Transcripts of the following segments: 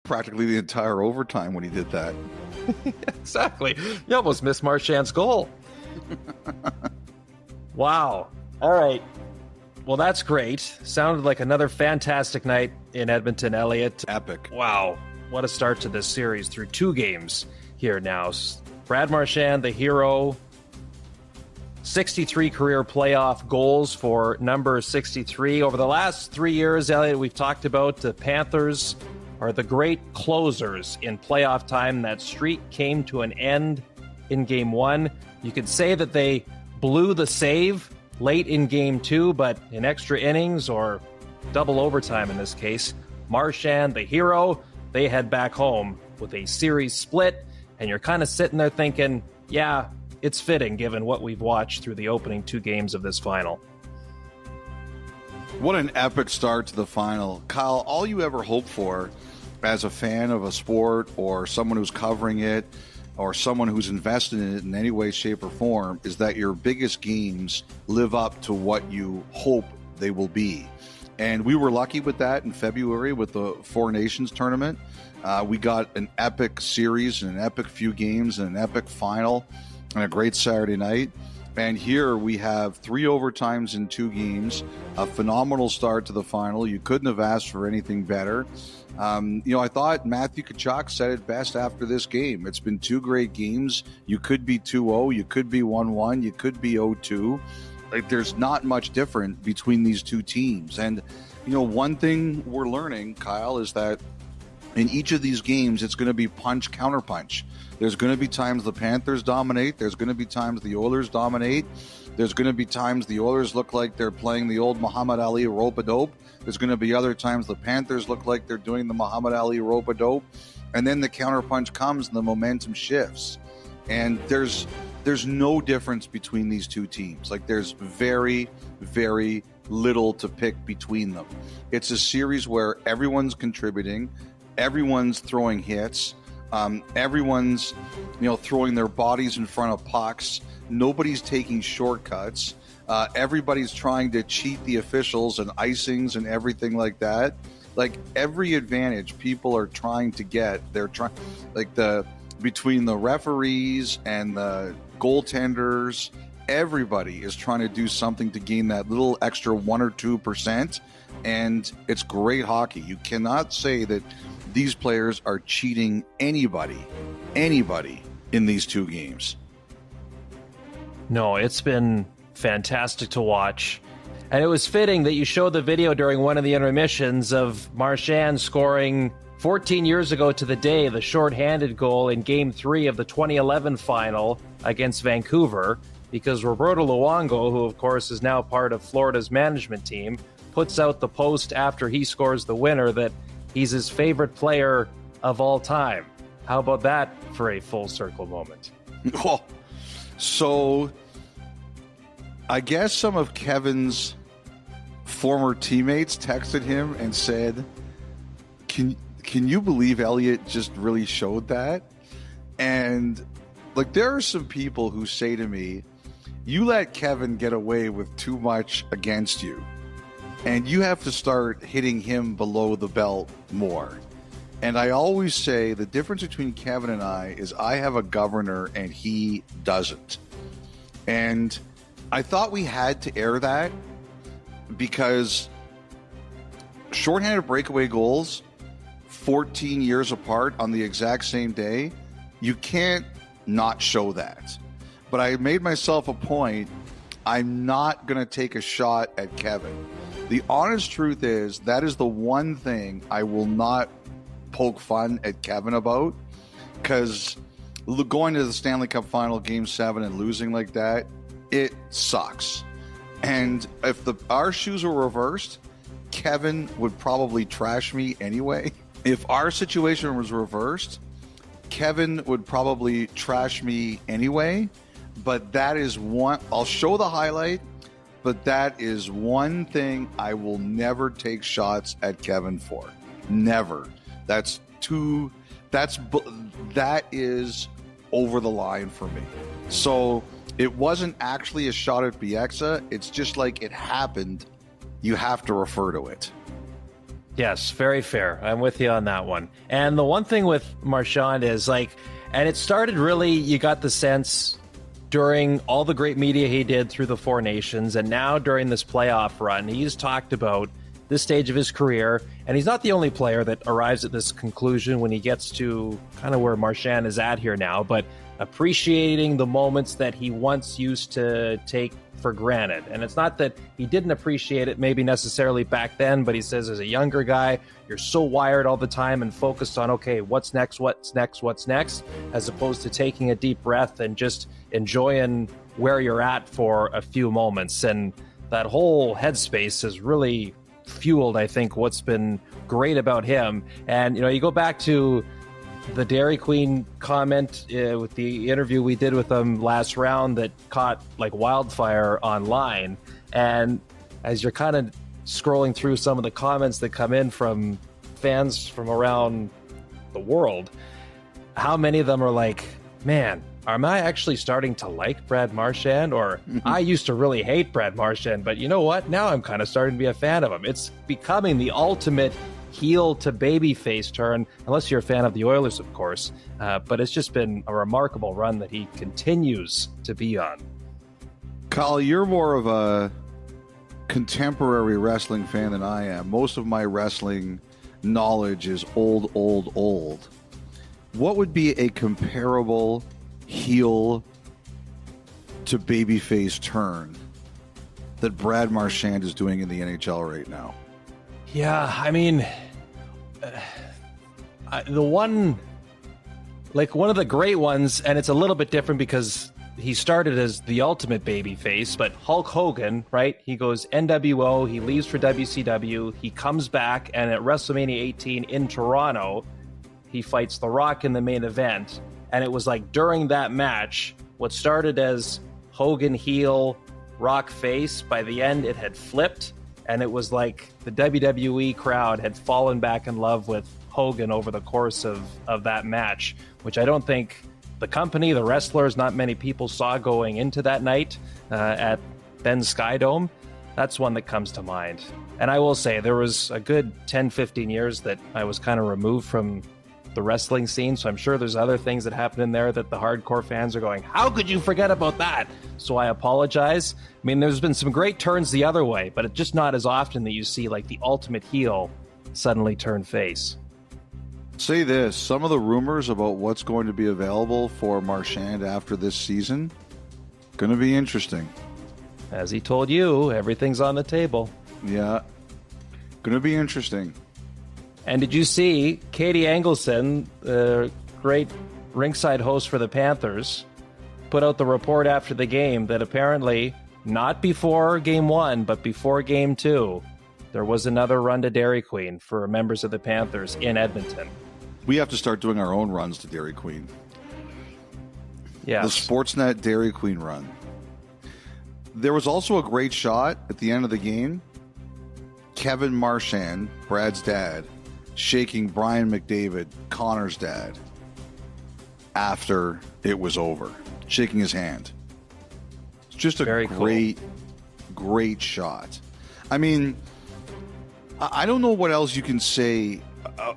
practically the entire overtime when he did that. Exactly. You almost missed Marchand's goal. Wow. All right. Well, that's great. Sounded like another fantastic night in Edmonton, Elliot. Epic. Wow. What a start to this series through 2 games here now. Brad Marchand, the hero. 63 career playoff goals for number 63. Over the last 3 years, Elliot, we've talked about the Panthers are the great closers in playoff time. That streak came to an end in Game 1. You could say that they blew the save late in Game 2, but in extra innings or double overtime in this case, Marchand, the hero, they head back home with a series split, and you're kind of sitting there thinking, yeah, it's fitting given what we've watched through the opening 2 games of this final. What an epic start to the final. Kyle, all you ever hope for as a fan of a sport or someone who's covering it or someone who's invested in it in any way, shape, or form is that your biggest games live up to what you hope they will be. And we were lucky with that in February with the Four Nations tournament. We got an epic series and an epic few games and an epic final and a great Saturday night. And here we have 3 overtimes in 2 games, a phenomenal start to the final. You couldn't have asked for anything better. I thought Matthew Tkachuk said it best after this game. It's been 2 great games. You could be 2-0, you could be 1-1, you could be 0-2. Like, there's not much different between these 2 teams. And, one thing we're learning, Kyle, is that in each of these games, it's going to be punch, counterpunch. There's going to be times the Panthers dominate. There's going to be times the Oilers dominate. There's going to be times the Oilers look like they're playing the old Muhammad Ali rope-a-dope. There's going to be other times the Panthers look like they're doing the Muhammad Ali rope-a-dope. And then the counterpunch comes and the momentum shifts. And there's no difference between these 2 teams. Like, there's very, very little to pick between them. It's a series where everyone's contributing. Everyone's throwing hits. Everyone's, throwing their bodies in front of pucks. Nobody's taking shortcuts. Everybody's trying to cheat the officials and icings and everything like that. Like, every advantage people are trying to get, they're trying, between the referees and the goaltenders, everybody is trying to do something to gain that little extra 1 or 2%. And it's great hockey. You cannot say that these players are cheating anybody in these 2 games. No, it's been fantastic to watch. And it was fitting that you showed the video during one of the intermissions of Marchand scoring 14 years ago to the day the shorthanded goal in Game 3 of the 2011 final against Vancouver, because Roberto Luongo, who of course is now part of Florida's management team, puts out the post after he scores the winner that he's his favorite player of all time. How about that for a full circle moment? Oh, so I guess some of Kevin's former teammates texted him and said, can you believe Elliot just really showed that? And there are some people who say to me, you let Kevin get away with too much against you, and you have to start hitting him below the belt more. And I always say the difference between Kevin and I is I have a governor and he doesn't. And I thought we had to air that because shorthanded breakaway goals, 14 years apart on the exact same day, you can't not show that. But I made myself a point. I'm not going to take a shot at Kevin. The honest truth is that is the one thing I will not poke fun at Kevin about, because going to the Stanley Cup Final Game 7 and losing like that, it sucks. And if our shoes were reversed, Kevin would probably trash me anyway. If our situation was reversed, Kevin would probably trash me anyway. But that is one, I'll show the highlight, but that is one thing I will never take shots at Kevin for. Never. That is over the line for me. So it wasn't actually a shot at Bieksa. It's just like it happened. You have to refer to it. Yes, very fair. I'm with you on that one. And the one thing with Marchand is and it started really, you got the sense during all the great media he did through the Four Nations, and now during this playoff run, he's talked about this stage of his career, and he's not the only player that arrives at this conclusion when he gets to kind of where Marchand is at here now, but appreciating the moments that he once used to take for granted. And it's not that he didn't appreciate it maybe necessarily back then, but he says as a younger guy, you're so wired all the time and focused on, okay, what's next, as opposed to taking a deep breath and just enjoying where you're at for a few moments. And that whole headspace has really fueled, I think, what's been great about him. And, you go back to the Dairy Queen comment with the interview we did with him last round that caught like wildfire online. And as you're kind of scrolling through some of the comments that come in from fans from around the world, how many of them are like, man, am I actually starting to like Brad Marchand? Or I used to really hate Brad Marchand, but you know what? Now I'm kind of starting to be a fan of him. It's becoming the ultimate heel to babyface turn, unless you're a fan of the Oilers, of course. But it's just been a remarkable run that he continues to be on. Kyle, you're more of a contemporary wrestling fan than I am. Most of my wrestling knowledge is old. What would be a comparable heel to babyface turn that Brad Marchand is doing in the NHL right now? Yeah, I mean, one of the great ones, and it's a little bit different because he started as the ultimate babyface, but Hulk Hogan, right? He goes NWO, he leaves for WCW, he comes back, and at WrestleMania 18 in Toronto, he fights The Rock in the main event. And it was like during that match, what started as Hogan heel, Rock face, by the end it had flipped. And it was like the WWE crowd had fallen back in love with Hogan over the course of that match, which I don't think the company, the wrestlers, not many people saw going into that night at then Skydome. That's one that comes to mind. And I will say there was a good 10, 15 years that I was kind of removed from the wrestling scene, so I'm sure there's other things that happen in there that the hardcore fans are going, how could you forget about that? So I apologize. I mean, there's been some great turns the other way, but it's just not as often that you see like the ultimate heel suddenly turn face. Say this, some of the rumors about what's going to be available for Marchand after this season, going to be interesting. As he told you, everything's on the table. Yeah, going to be interesting. And did you see Katie Engelson, the great ringside host for the Panthers, put out the report after the game that apparently, not before Game 1, but before Game 2, there was another run to Dairy Queen for members of the Panthers in Edmonton. We have to start doing our own runs to Dairy Queen. Yeah, the Sportsnet Dairy Queen run. There was also a great shot at the end of the game. Kevin Marchand, Brad's dad, shaking Brian McDavid, Connor's dad, after it was over, shaking his hand. It's just a great shot. I mean, I don't know what else you can say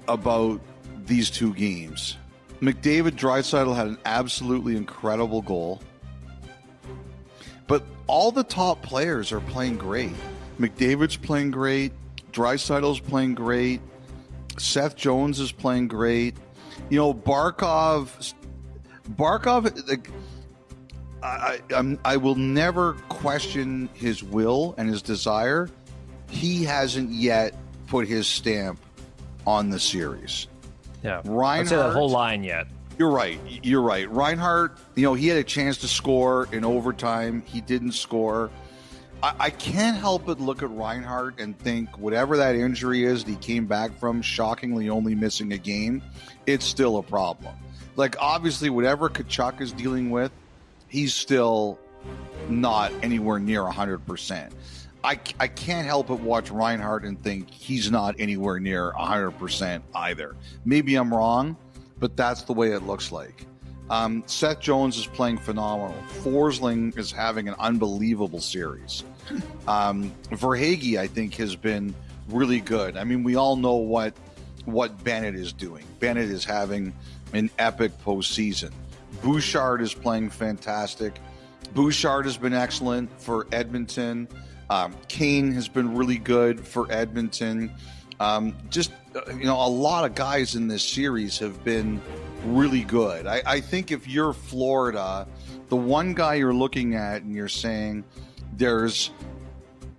about these two games. McDavid, Draisaitl had an absolutely incredible goal, but all the top players are playing great. McDavid's playing great. Draisaitl's playing great. Seth Jones is playing great. Barkov. I will never question his will and his desire. He hasn't yet put his stamp on the series. Yeah, Reinhart, I'd say that whole line yet. You're right. Reinhart, he had a chance to score in overtime. He didn't score. I can't help but look at Reinhart and think whatever that injury is that he came back from, shockingly only missing a game, it's still a problem. Like, obviously, whatever Tkachuk is dealing with, he's still not anywhere near 100%. I can't help but watch Reinhart and think he's not anywhere near 100% either. Maybe I'm wrong, but that's the way it looks like. Seth Jones is playing phenomenal. Forsling is having an unbelievable series. Verhaeghe, I think, has been really good. I mean, we all know what Bennett is doing. Bennett is having an epic postseason. Bouchard is playing fantastic. Bouchard has been excellent for Edmonton. Kane has been really good for Edmonton. A lot of guys in this series have been really good. I think if you're Florida, the one guy you're looking at and you're saying there's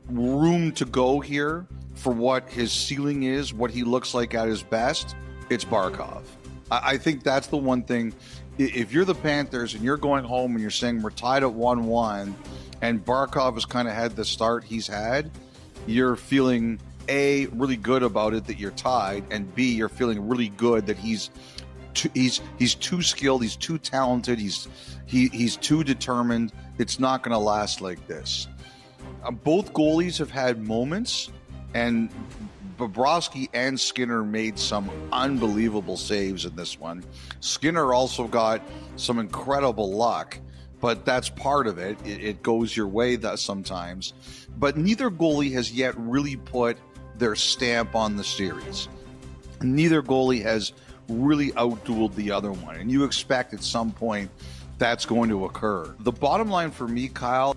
room to go here for what his ceiling is, what he looks like at his best, it's Barkov. I think that's the one thing. If you're the Panthers and you're going home and you're saying we're tied at 1-1 and Barkov has kind of had the start he's had, you're feeling A, really good about it that you're tied, and B, you're feeling really good that he's too skilled, he's too talented, he's too determined. It's not going to last like this. Both goalies have had moments, and Bobrovsky and Skinner made some unbelievable saves in this one. Skinner also got some incredible luck, but that's part of it. It goes your way sometimes. But neither goalie has yet really put their stamp on the series. Neither goalie has really outdueled the other one, and you expect at some point that's going to occur. The bottom line for me, Kyle,